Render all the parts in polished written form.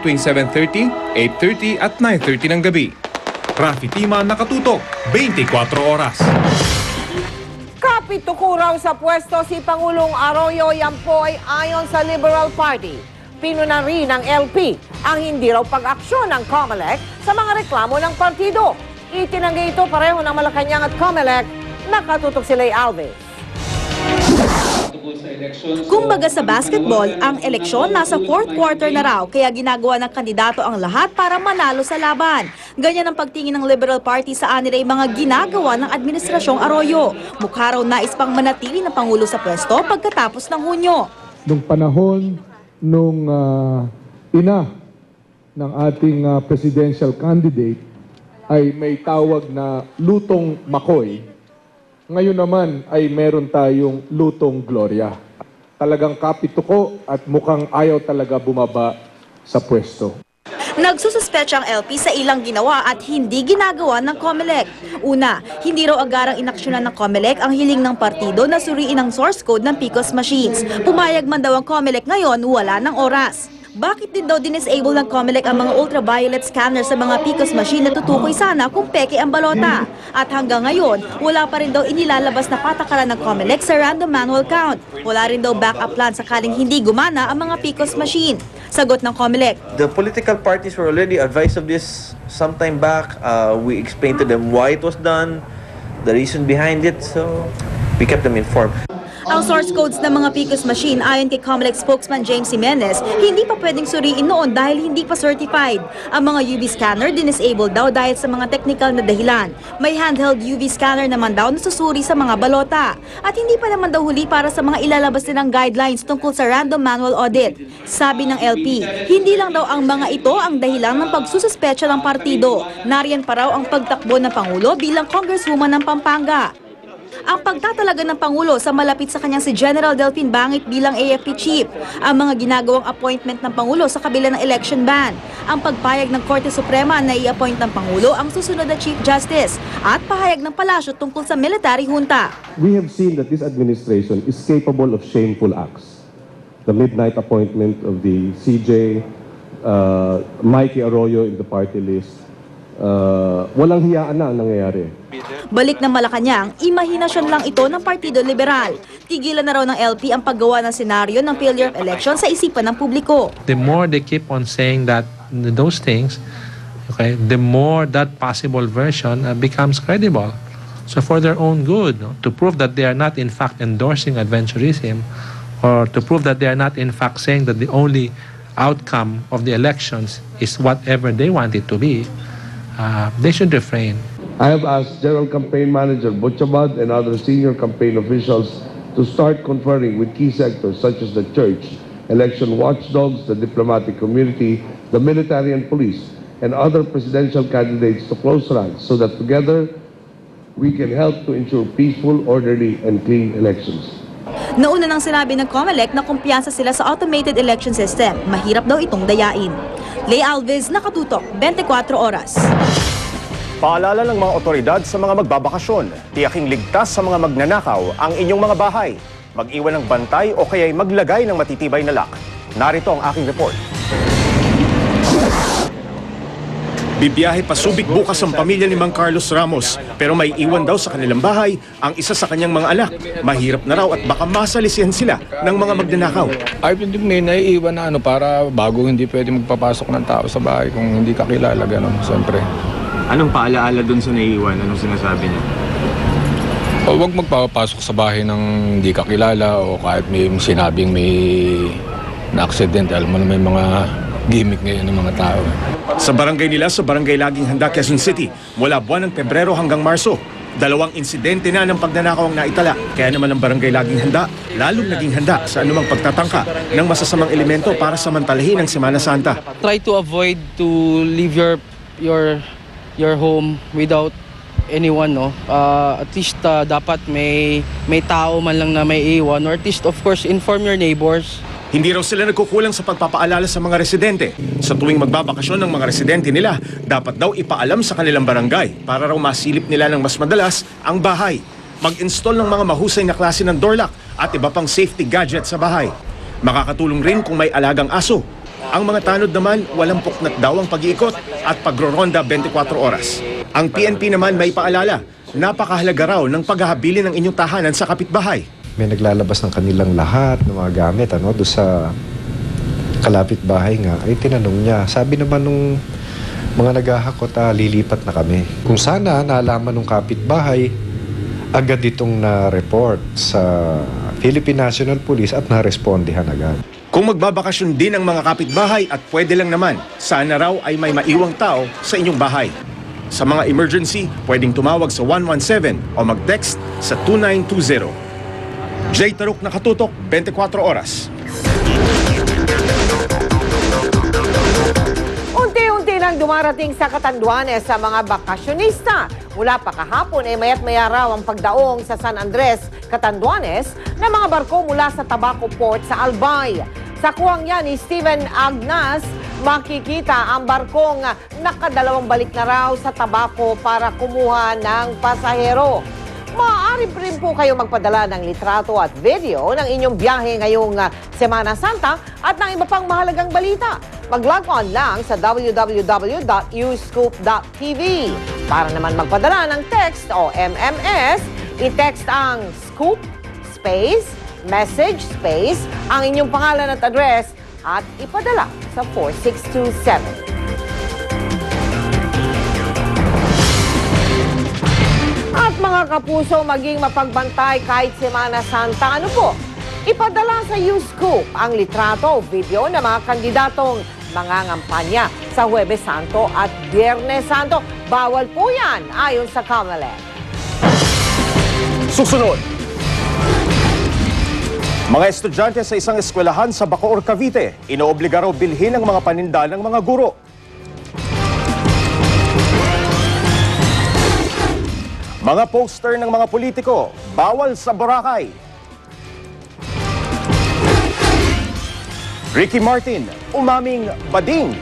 tuwing 7:30, 8:30 at 9:30 ng gabi. Rafi Tima, nakatutok, 24 oras. Kapituko raw sa pwesto si Pangulong Arroyo, yan po ay ayon sa Liberal Party. Pinunan rin ng LP ang hindi raw pag-aksyon ng COMELEC sa mga reklamo ng partido. Itinanggi ito pareho ng Malacanang at COMELEC. Nakatutok si Lay Alves. Kumbaga sa basketball, ang eleksyon nasa fourth quarter na raw kaya ginagawa ng kandidato ang lahat para manalo sa laban. Ganyan ang pagtingin ng Liberal Party sa anilay mga ginagawa ng Administrasyong Arroyo. Mukha raw nais pang manatili ng Pangulo sa pwesto pagkatapos ng Hunyo. Nung panahon nung ina ng ating presidential candidate ay may tawag na lutong makoy. Ngayon naman ay meron tayong lutong Gloria. Talagang kapituko at mukhang ayaw talaga bumaba sa pwesto. Nagsususpecha ang LP sa ilang ginawa at hindi ginagawa ng COMELEC. Una, hindi raw agarang inaksyonan ng COMELEC ang hiling ng partido na suriin ang source code ng PCOS machines. Pumayag man daw ang COMELEC ngayon, wala ng oras. Bakit din daw dinisable ng COMELEC ang mga ultraviolet scanner sa mga PCOS machine na tutukoy sana kung peke ang balota? At hanggang ngayon, wala pa rin daw inilalabas na patakaran ng COMELEC sa random manual count. Wala rin daw backup plan sakaling hindi gumana ang mga PCOS machine. Sagot ng COMELEC. The political parties were already advised of this some time back. We explained to them why it was done, the reason behind it, so we kept them informed. Ang source codes ng mga PCOS machine ayon kay COMELEC spokesman James Jimenez, hindi pa pwedeng suriin noon dahil hindi pa certified. Ang mga UV scanner dinisable daw dahil sa mga technical na dahilan. May handheld UV scanner naman daw na susuri sa mga balota. At hindi pa naman daw huli para sa mga ilalabas nilang guidelines tungkol sa random manual audit. Sabi ng LP, hindi lang daw ang mga ito ang dahilan ng pagsususpecha ng partido. Nariyan pa raw ang pagtakbo ng Pangulo bilang Congresswoman ng Pampanga. Ang pagtatalaga ng Pangulo sa malapit sa kanyang si General Delfin Bangit bilang AFP Chief, ang mga ginagawang appointment ng Pangulo sa kabila ng election ban, ang pagpayag ng Korte Suprema na i-appoint ng Pangulo ang susunod na Chief Justice, at pahayag ng palasyo tungkol sa military junta. We have seen that this administration is capable of shameful acts. The midnight appointment of the CJ, Mikey Arroyo in the party list, walang hiyaan na ang nangyayari. Balik ng Malacanang, imahinasyon lang ito ng Partido Liberal. Tigilan na raw ng LP ang paggawa ng senaryo ng failure of election sa isipan ng publiko. The more they keep on saying that those things, okay, the more that possible version becomes credible. So for their own good, no, to prove that they are not in fact endorsing adventurism, or to prove that they are not in fact saying that the only outcome of the elections is whatever they want it to be, they should refrain. I have asked General Campaign Manager Butchabad and other senior campaign officials to start conferring with key sectors such as the church, election watchdogs, the diplomatic community, the military and police, and other presidential candidates to close ranks so that together we can help to ensure peaceful, orderly, and clean elections. Nauna nang sinabi ng COMELEC na kumpiyansa sila sa automated election system. Mahirap daw itong dayain. Lay Alves, nakatutok, 24 oras. Paalala ng mga otoridad sa mga magbabakasyon, tiyaking ligtas sa mga magnanakaw ang inyong mga bahay. Mag-iwan ng bantay o kaya'y maglagay ng matitibay na lock. Narito ang aking report. Bibiyahe pa Subic bukas ang pamilya ni Mang Carlos Ramos, pero may iwan daw sa kanilang bahay ang isa sa kanyang mga anak. Mahirap na raw at baka masalisihan sila ng mga magnanakaw. Ay, hindi may naiiwan na para bago hindi pwede magpapasok ng tao sa bahay kung hindi kakilala, gano'n, siyempre. Anong paalaala dun sa naiiwan? Anong sinasabi niyo? O huwag magpapasok sa bahay ng hindi kakilala o kahit may sinabing may na-accident. Alam mo na may mga gimmick ngayon ng mga tao. Sa barangay nila sa Barangay Laging Handa, Quezon City, mula buwan ng Pebrero hanggang Marso, 2 insidente na ng pagnanakaw ang naitala. Kaya naman ang Barangay Laging Handa, lalong naging handa sa anumang pagtatangka ng masasamang elemento para samantalahin ang Semana Santa. Try to avoid to leave your home without anyone, no? At least dapat may tao man lang na may iwan, or at least of course inform your neighbors. Hindi raw sila nagkukulang sa pagpapaalala sa mga residente. Sa tuwing magbabakasyon ng mga residente nila, dapat daw ipaalam sa kanilang barangay para raw masilip nila ng mas madalas ang bahay. Mag-install ng mga mahusay na klase ng door lock at iba pang safety gadget sa bahay. Makakatulong rin kung may alagang aso. Ang mga tanod naman, walang puknat daw ang pag-iikot at pagro-ronda 24 oras. Ang PNP naman may paalala, napakahalaga raw ng paghahabilin ng inyong tahanan sa kapitbahay. May naglalabas ng kanilang lahat ng mga gamit doon sa kalapit bahay nga. Ay tinanong niya, sabi naman nung mga naghahakot, lilipat na kami. Kung sana naalaman ng kapitbahay, agad itong na-report sa Philippine National Police at na-respondihan agad. Kung magbabakasyon din ang mga kapitbahay at pwede lang naman, sana raw ay may maiwang tao sa inyong bahay. Sa mga emergency, pwedeng tumawag sa 117 o mag-text sa 2920. Jay Taruk, nakatutok, 24 oras. Unti-unti nang dumarating sa Catanduanes sa mga bakasyonista. Mula pa kahapon ay mayat-maya raw ang pagdaong sa San Andres, Catanduanes ng mga barko mula sa Tabaco Port sa Albay. Sa kuwang yan ni Steven Agnas, makikita ang barkong nakadalawang balik na raw sa Tabaco para kumuha ng pasahero. Maaari rin po kayo magpadala ng litrato at video ng inyong biyahe ngayong Semana Santa at ng iba pang mahalagang balita. Mag-log on lang sa www.uscoop.tv. Para naman magpadala ng text o MMS, i-text ang scoop space, message space, ang inyong pangalan at address at ipadala sa 4627. At mga kapuso, maging mapagbantay kahit Semana Santa. Ano po? Ipadala sa Uscoop ang litrato o video ng mga kandidatong mangangampanya sa Huwebes Santo at Biyernes Santo. Bawal po yan ayon sa COMELEC. Susunod. Mga estudyante sa isang eskwelahan sa Bacoor, Cavite, inoobliga raw bilhin ang mga paninda ng mga guro. Mga poster ng mga politiko, bawal sa Boracay. Ricky Martin, umaming bading.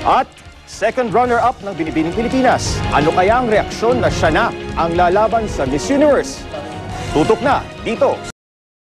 At second runner-up ng Binibining Pilipinas. Ano kaya ang reaksyon na siya na ang lalaban sa Miss Universe? Tutok na dito